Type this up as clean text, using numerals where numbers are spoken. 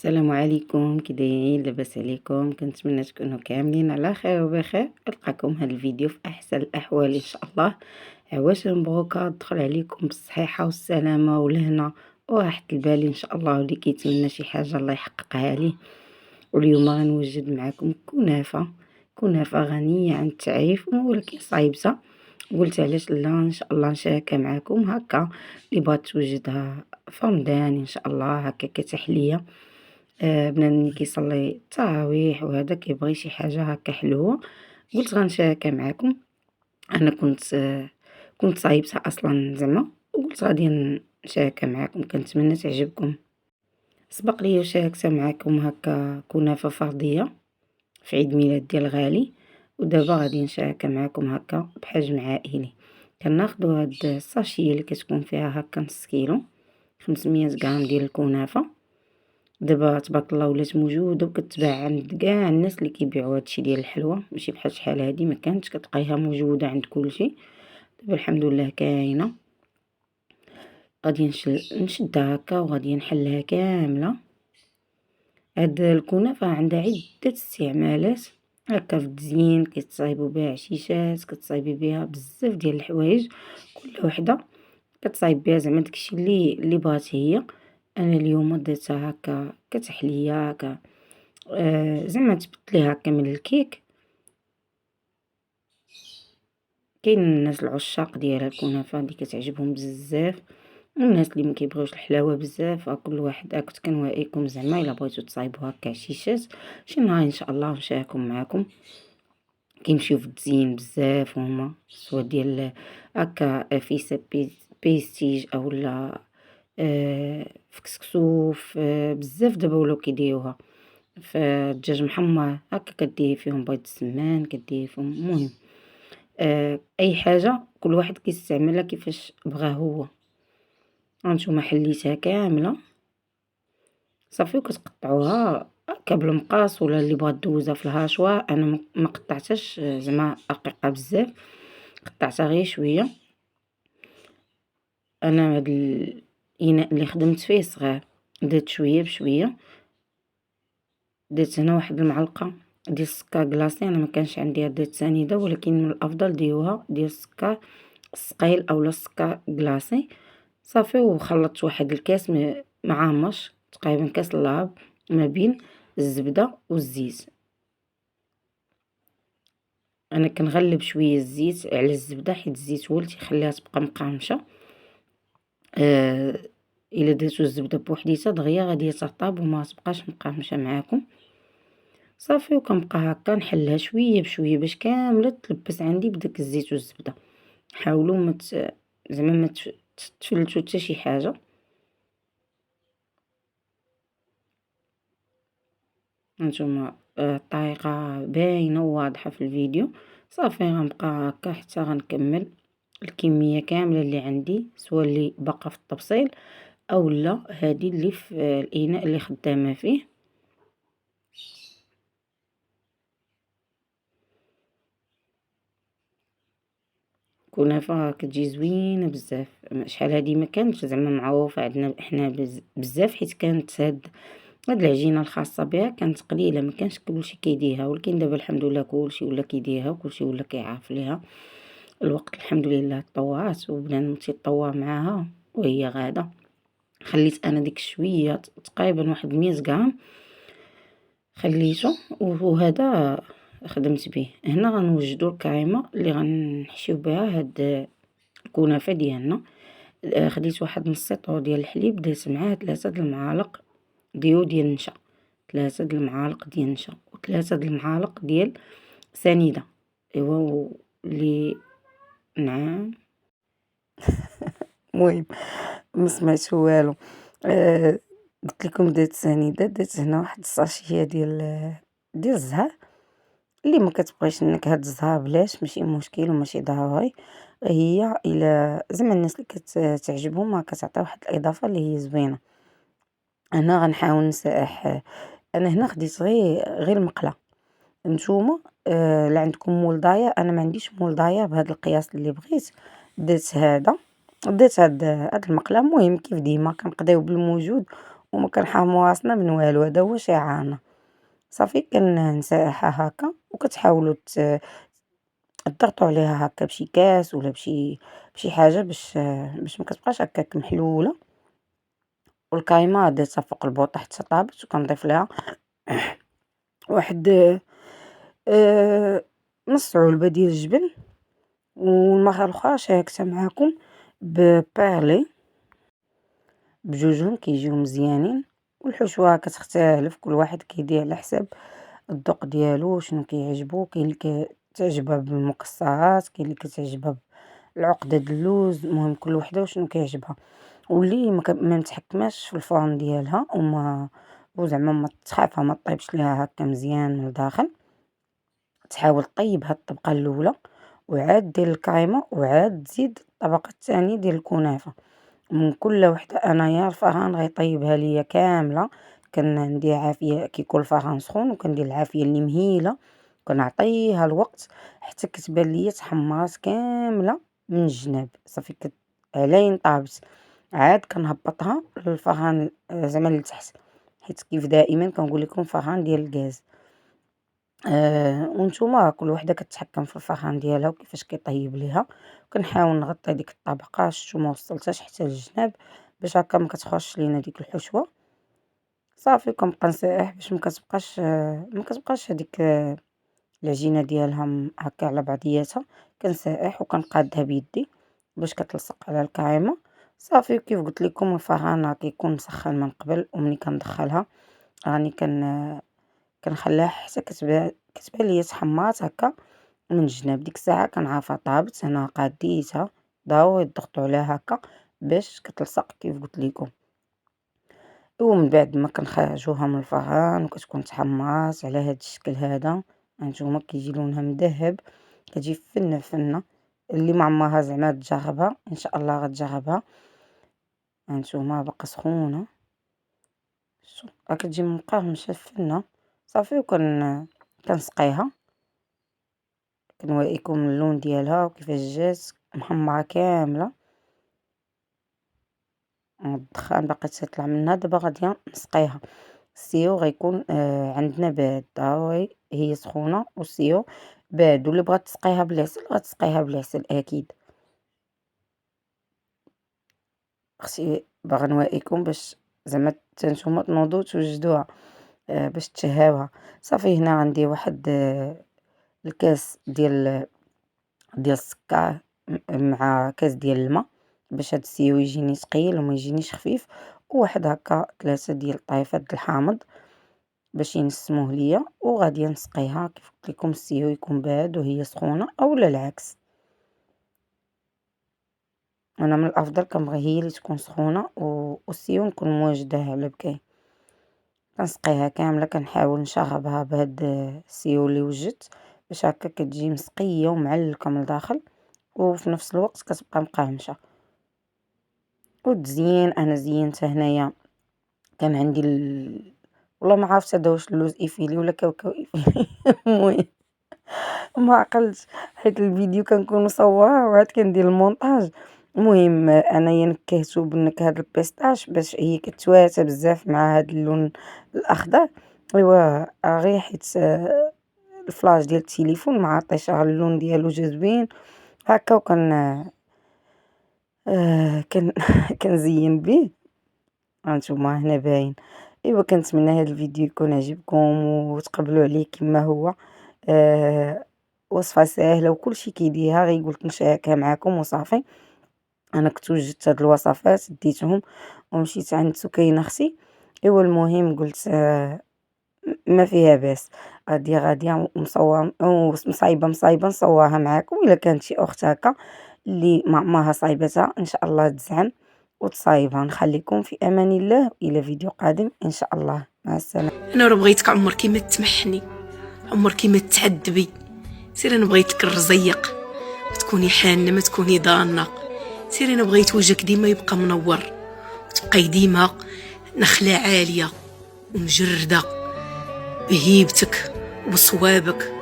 السلام عليكم، كي دايرين؟ لاباس عليكم؟ كنتمنى تكونوا كاملين على خير وبخير. نلقاكم هذا الفيديو في احسن الاحوال ان شاء الله. عواش مبروكه تدخل عليكم بالصحه والسلامه والهنا وراحه البال ان شاء الله، واللي كيتمنى شي حاجه الله يحققها ليه. واليوم غنوجد معكم كنافه غنيه عن التعريف ولكن صعيبه. قلت علاش لا ان شاء الله نشاركها معكم هكا. اللي بغات توجدها في رمضان ان شاء الله هكا كتحليه. بنادم ملي كيصلي التراويح وهذا كيبغي شي حاجة هكا حلوة، قلت غنشاركها معاكم. أنا كنت صايبتها أصلا زعما، وقلت غادي نشاركها معاكم، كنتمنى تعجبكم. سبق لي وشاركتها معاكم هكا كنافة فردية في عيد ميلاد ديال غالي، ودابا غادي نشاركها معاكم هكا بحجم عائلي. كناخدو هاد الساشية اللي كتكون فيها هكا نص كيلو، 500 غرام ديال الكنافة. دابا تبارك الله ولات موجوده وكتباع عند كاع الناس اللي كيبيعوا هادشي ديال الحلوى، ماشي بحال شحال هادي ما كانتش كتلقايها موجوده عند كلشي. دابا الحمد لله كاينه. غادي نشدها هكا وغادي نحلها كامله. هاد الكنافه عندها عده استعمالات هكا في التزيين، كتصايبوا بها عشيشات، كتصايبي بها بزاف ديال الحوايج، كل وحده كتصايب بها زعما داكشي اللي بغات هي. انا اليوم درتها هكا كتحليه هكا، زعما تبدلي هكا من الكيك. كاين الناس العشاق ديال الكنافه اللي كتعجبهم بزاف، والناس اللي ما كيبغيوش الحلاوه بزاف. كل واحد كنت كنوائيكم زعما الا بغيتو تصايبوا هكا عشيشات شي نهار ان شاء الله نشاركهم معكم. كيمشيو في التزيين بزاف هما، سواء ديال هكا فيسا بيستيج اولا في كسكسو، في بزاف دابا ولاو كيديروها في الدجاج محمر هكا، كديري فيهم بيض السمان، كديري فيهم المهم اي حاجه كل واحد كيستعملها كيفاش بغا هو. هانتوما حليتها كامله صافي، وكتقطعوها هكا بالمقاس، ولا اللي بغات دوزها في الهاشوار. انا ما قطعتهاش زعما رقيقه بزاف، قطعتها غير شويه. انا هاد الاناء اللي خدمت فيه صغير، درت شويه بشويه. درت هنا واحد المعلقه ديال السكر كلاصي، انا ما كانش عندي، درت سنيده، ولكن من الافضل ديروها ديال السكر الثقيل اولا السكر كلاصي. صافي وخلطت واحد الكاس معامش تقريبا كاس اللعاب ما بين الزبده والزيت. انا كنغلب شويه الزيت على الزبده حيت الزيت هو اللي تيخليها تبقى مقرمشه. الا درتو الزبده بوحديتها دغيا غادي ترطب وما تبقاش مقرمشه معاكم. صافي وكنبقى هكا نحلها شويه بشويه باش كامله تلبس عندي بداك الزيت والزبده. حاولوا زعما ما تفلتوا حتى شي حاجه. هانتوما الطريقه باينه وواضحه في الفيديو. صافي غنبقى هكا حتى غنكمل الكميه كامله اللي عندي، سواء اللي باقا في الطبسيل اولا هذه اللي في الاناء اللي خدامه فيه. كنافه كتجي زوينه بزاف. شحال هادي ما كانتش زعما معروفه عندنا احنا بزاف، حيت كانت هاد العجينه الخاصه بها كانت قليله، ما كانش كلشي كيديرها. ولكن دابا الحمد لله كلشي ولا كيديرها وكلشي ولا كيعرف ليها. الوقت الحمد لله تطورات وبنادم تيتطور معاها وهي غاده. خليت انا ديك شويه تقريبا واحد 100 غرام خليته، وهذا خدمت به. هنا غنوجدوا الكريمه اللي غنحشيو بها هاد الكنافه ديالنا. خديت واحد نص سيطرو ديال الحليب، درت معاه 3 د المعالق ديال النشا، 3 د المعالق ديال النشا و3 د المعالق ديال سنيده. ايوا اللي نعم المهم ما سمعتش والو. قلت لكم درت سنيده، درت هنا واحد الساشيه ديال الزهر. اللي ما كتبغيش النكهه الزهر بلاش، ماشي مشكل وماشي ضروري. هي الى زعما الناس اللي كتعجبهم كتعطي واحد الاضافه اللي هي زوينه. انا غنحاول نسرح. انا هنا خديت غير المقله. نتوما لا عندكم مول داير، انا ما عنديش مول داير بهذا القياس اللي بغيت. درت هذا، درت هاد المقله. المهم كيف ديما كنقضيو بالموجود وما كنحرموا راسنا من والو، هذا هو شعارنا. صافي كنساحها هكا وكتحاولوا تضغطوا عليها هكا بشي كاس ولا بشي حاجه باش ما كتبقاش هكاك محلوله. والكايمه درتها فوق البوطه حتى طابت، وكنضيف لها واحد نص علبه ديال الجبن. والمره الاخرى شاركتها معاكم ببارلي بجوجهم كيجيو مزيانين. والحشوه كتختلف، كل واحد كيدير على حساب الذوق ديالو شنو كيعجبو. كاين اللي كتعجبها بالمكسرات، كاين اللي كتعجبها العقده د اللوز، المهم كل وحده وشنو كيعجبها. واللي ما متحكماش في الفرن ديالها وزعما ما تخافها ما طيبش ليها هكا مزيان من الداخل، تحاول طيب هاد الطبقه الاولى وعاد دير الكريمه وعاد تزيد الطبقه الثانيه ديال الكنافه. من كل وحده انايا الفران غيطيبها ليا كامله. كندير عافيه كيكون الفران سخون، وكندير العافيه اللي مهيله، كنعطيها الوقت حتى كتبان ليا تحمرات كامله من الجناب. صافي علين طابت عاد كنهبطها للفران زعما لتحت، حيت كيف دائما كنقول لكم فران ديال الغاز. وانتوما كل وحده كتحكم في الفران ديالها وكيفاش كيطيب ليها. كنحاول نغطي ديك الطبقه شتو ما وصلتهاش حتى للجناب باش هكا ما كتخرجش لينا ديك الحشوه. صافي كنبقى نسايح باش ما كتبقاش هذيك العجينه ديالها هكا على بعضياتها. كنسايح وكنقادها بيدي باش كتلصق على الكريمه. صافي كيف قلت لكم الفران كيكون مسخن من قبل، ومني كندخلها راني كنخليها حتى كتبان ليا تحمرات هكا من الجناب. ديك الساعه كنعرفها طابت، انا قاديتها. ضروري تضغطوا عليها هكا باش كتلصق كيف قلت لكم. ومن بعد ما كنخرجوها من الفران وكتكون تحمرات على هذا الشكل هذا، هانتوما كيجي لونها مذهب، كتجي فنه فنه. اللي ما عمرها زعما تجربها ان شاء الله غتجربها. هانتوما باقا سخونه، كتجي مقرمشه فنه. صافي كنسقيها، كنوريكم اللون ديالها وكيفاش جات محمره كامله. الدخان باقي تيطلع منها. دابا غاديه نسقيها. السيو غيكون عندنا بارد، ضروري هي سخونه والسيو بارد. واللي بغات تسقيها بالعسل غتسقيها بالعسل اكيد. اختي باغا نوريكم باش زعما نتوما تنوضوا توجدوها باش تشهاوها. صافي هنا عندي واحد الكاس ديال السكر مع كاس ديال الماء باش هاد السيو يجيني ثقيل وما يجينيش خفيف، وواحد هكا 3 ديال الطريفات الحامض باش ينسموه ليا. وغادي نسقيها كيف قلت لكم السيو يكون بارد وهي سخونه اولا العكس. انا من الافضل كنبغي هي اللي تكون سخونه والسيو نكون مواجداها على بكاي. كنسقيها كامله، كنحاول نشربها بهاد السيو اللي وجدت باش هكا كتجي مسقيه ومعلكه من الداخل وفي نفس الوقت كتبقى مقرمشه. والتزيين انا زينتها هنايا كان عندي والله ما عرفت هذا واش اللوز ايفيلي ولا كاوكاو ايفيلي. المهم ما عقلتش حيت الفيديو كنكون مصوره وعاد كندير المونتاج. المهم انايا نكهتو بالنكهه د البيستاش باش هي كتواتى بزاف مع هاد اللون الاخضر. ايوا غير حيت الفلاش ديال التليفون ما عطيش اللون ديالو جا زوين هكا. كان كنزين به. هانتوما هنا باين. ايوا كنتمنى هذا الفيديو يكون عجبكم وتقبلوا عليه كما هو. وصفه سهله وكلشي كيديرها، غير قلت نشاركها معكم وصافي. انا كنت وجدت هاد الوصفات ديتهم ومشيت عند سكينه اختي. ايوا المهم قلت ما فيها باس، غاديه مصوره ومصايبه نصورها معكم. الا كانت شي اخت هكا اللي ما عمرها صايبتها ان شاء الله تزعم وتصايبها. نخليكم في امان الله الى فيديو قادم ان شاء الله. مع السلامه. انا راه بغيتك عمرك ما تمحني، عمرك ما تعذبي. سير انا بغيتك الرزيق، ما تكوني حانه ما تكوني ضانه. سير انا بغيت وجهك ديما يبقى منور وتبقاي ديما نخله عاليه ومجرده بهيبتك وبصوابك